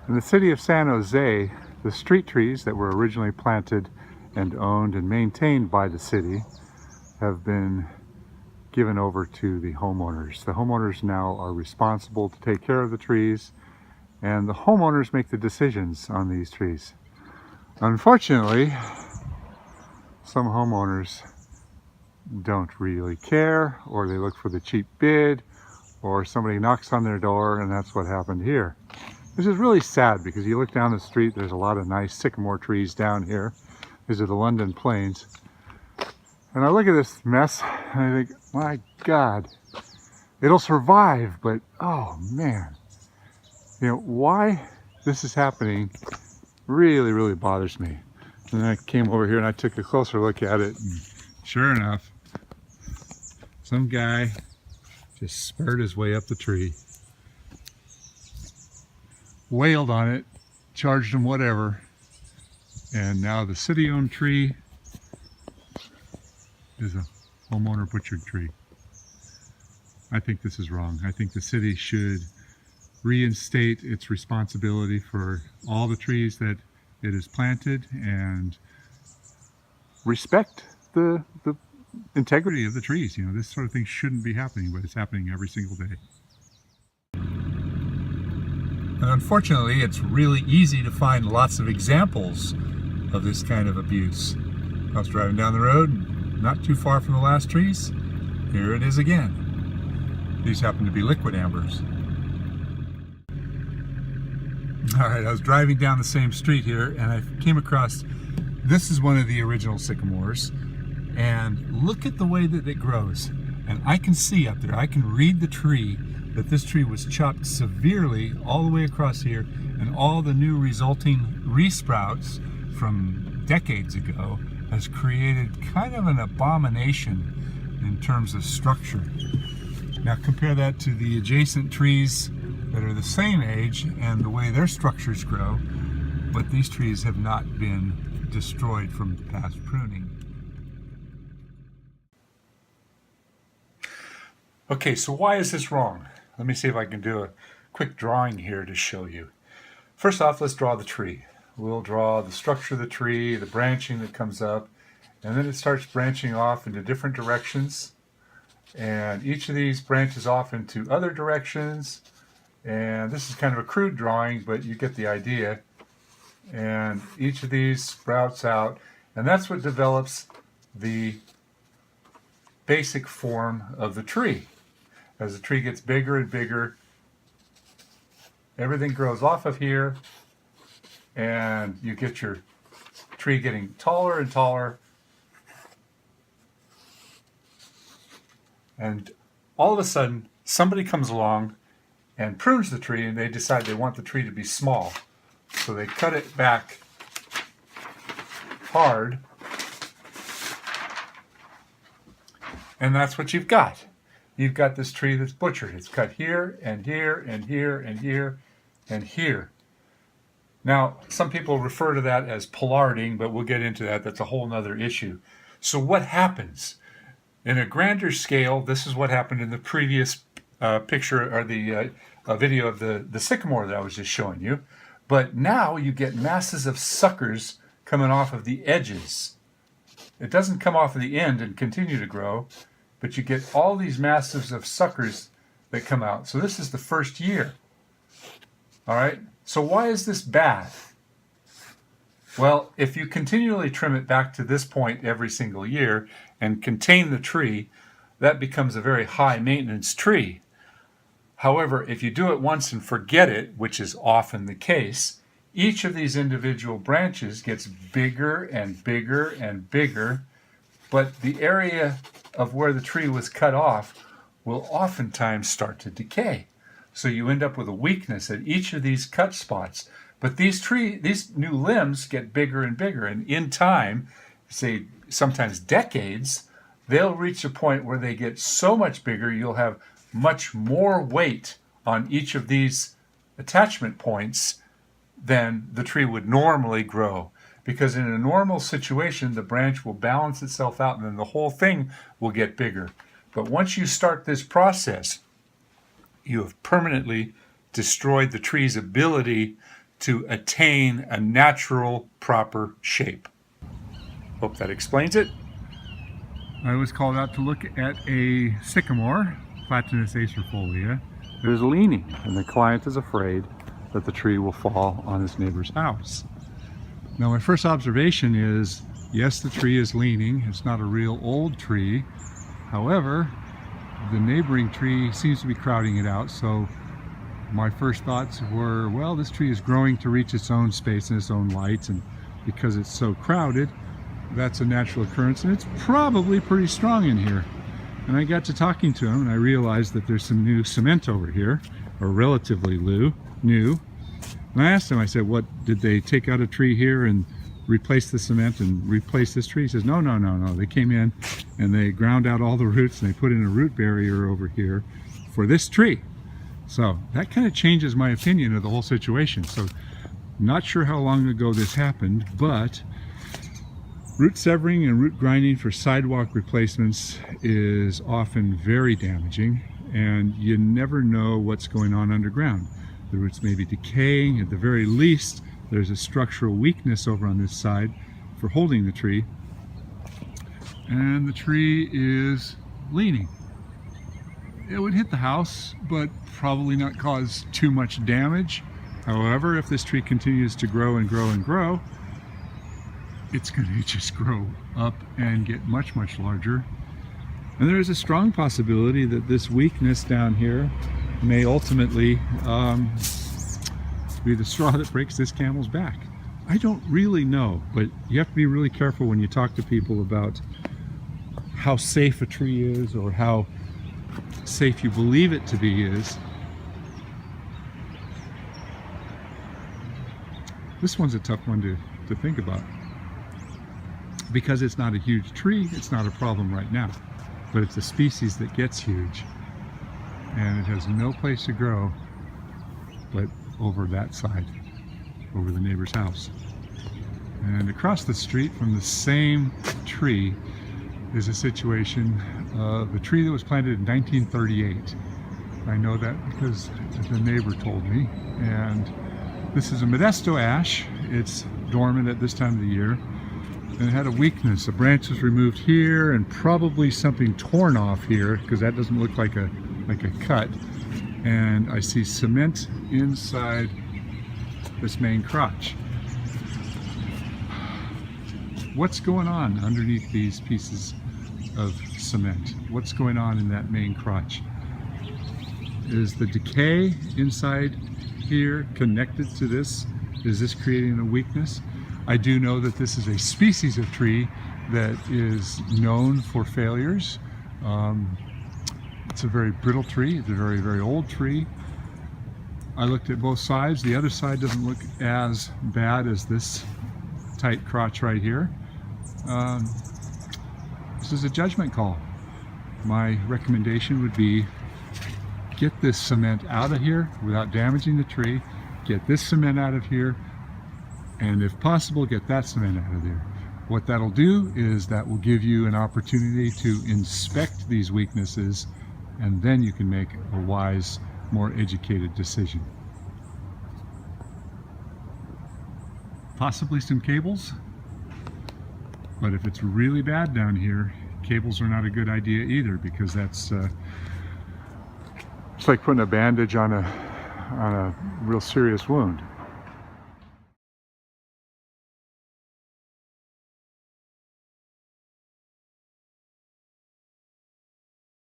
In the city of San Jose, the street trees that were originally planted and owned and maintained by the city have been given over to the homeowners. The homeowners now are responsible to take care of the trees, and the homeowners make the decisions on these trees. Unfortunately, some homeowners don't really care, or they look for the cheap bid, or somebody knocks on their door, and that's what happened here. This is really sad because you look down the street, there's a lot of nice sycamore trees down here. These are the London Plains. And I look at this mess and I think, my God, it'll survive, but oh man. You know, why this is happening really, really bothers me. And then I came over here and I took a closer look at it, and sure enough, some guy just spurred his way up the tree, wailed on it, charged him whatever, and now the city-owned tree is a homeowner butchered tree. I think this is wrong. I think the city should reinstate its responsibility for all the trees that it has planted and respect the integrity of the trees. You know, this sort of thing shouldn't be happening, but it's happening every single day. And unfortunately, it's really easy to find lots of examples of this kind of abuse. I was driving down the road, and not too far from the last trees. Here it is again. These happen to be liquid ambers. All right, I was driving down the same street here, and I came across, this is one of the original sycamores, and look at the way that it grows. And I can see up there, I can read the tree, that this tree was chopped severely all the way across here, and all the new resulting resprouts from decades ago has created kind of an abomination in terms of structure. Now compare that to the adjacent trees that are the same age and the way their structures grow, but these trees have not been destroyed from past pruning. Okay, so why is this wrong? Let me see if I can do a quick drawing here to show you. First off, let's draw the tree. We'll draw the structure of the tree, the branching that comes up, and then it starts branching off into different directions. And each of these branches off into other directions. And this is kind of a crude drawing, but you get the idea. And each of these sprouts out, and that's what develops the basic form of the tree. As the tree gets bigger and bigger, everything grows off of here, and you get your tree getting taller and taller. And all of a sudden, somebody comes along and prunes the tree, and they decide they want the tree to be small. So they cut it back hard, and that's what you've got. You've got this tree that's butchered. It's cut here and here and here and here and here. Now, some people refer to that as pollarding, but we'll get into that. That's a whole nother issue. So what happens? In a grander scale, this is what happened in the previous picture, or the video of the sycamore that I was just showing you. But now you get masses of suckers coming off of the edges. It doesn't come off of the end and continue to grow, but you get all these masses of suckers that come out. So this is the first year. All right, so why is this bad? Well, if you continually trim it back to this point every single year and contain the tree, that becomes a very high maintenance tree. However, if you do it once and forget it, which is often the case, each of these individual branches gets bigger and bigger and bigger, but the area of where the tree was cut off will oftentimes start to decay. So you end up with a weakness at each of these cut spots. But these new limbs get bigger and bigger, and in time, say sometimes decades, they'll reach a point where they get so much bigger you'll have much more weight on each of these attachment points than the tree would normally grow. Because in a normal situation, the branch will balance itself out and then the whole thing will get bigger. But once you start this process, you have permanently destroyed the tree's ability to attain a natural, proper shape. Hope that explains it. I was called out to look at a sycamore, Platanus acerfolia, that is leaning, and the client is afraid that the tree will fall on his neighbor's house. Now, my first observation is, yes, the tree is leaning. It's not a real old tree. However, the neighboring tree seems to be crowding it out, so my first thoughts were, well, this tree is growing to reach its own space and its own light, and because it's so crowded, that's a natural occurrence, and it's probably pretty strong in here. And I got to talking to him, and I realized that there's some new cement over here, or relatively new. And I asked him, I said, what, did they take out a tree here and replace the cement and replace this tree? He says, no. They came in and they ground out all the roots and they put in a root barrier over here for this tree. So that kind of changes my opinion of the whole situation. So not sure how long ago this happened, but root severing and root grinding for sidewalk replacements is often very damaging, and you never know what's going on underground. The roots may be decaying. At the very least, there's a structural weakness over on this side for holding the tree, and the tree is leaning. It would hit the house, but probably not cause too much damage. However, if this tree continues to grow and grow and grow, it's going to just grow up and get much, much larger. And there is a strong possibility that this weakness down here may ultimately be the straw that breaks this camel's back. I don't really know, but you have to be really careful when you talk to people about how safe a tree is or how safe you believe it to be is. This one's a tough one to think about. Because it's not a huge tree, it's not a problem right now. But it's a species that gets huge, and it has no place to grow but over that side, over the neighbor's house. And across the street from the same tree is a situation of a tree that was planted in 1938. I know that because the neighbor told me. And this is a Modesto ash. It's dormant at this time of the year. And it had a weakness. A branch was removed here and probably something torn off here, because that doesn't look like a cut. And I see cement inside this main crotch. What's going on underneath these pieces of cement? What's going on in that main crotch? Is the decay inside here connected to this? Is this creating a weakness? I do know that this is a species of tree that is known for failures. It's a very brittle tree. It's a very, very old tree. I looked at both sides. The other side doesn't look as bad as this tight crotch right here. This is a judgment call. My recommendation would be get this cement out of here without damaging the tree. Get this cement out of here, and if possible, get that cement out of there. What that'll do is that will give you an opportunity to inspect these weaknesses, and then you can make a wise, more educated decision. Possibly some cables, but if it's really bad down here, cables are not a good idea either, because that's it's like putting a bandage on a real serious wound.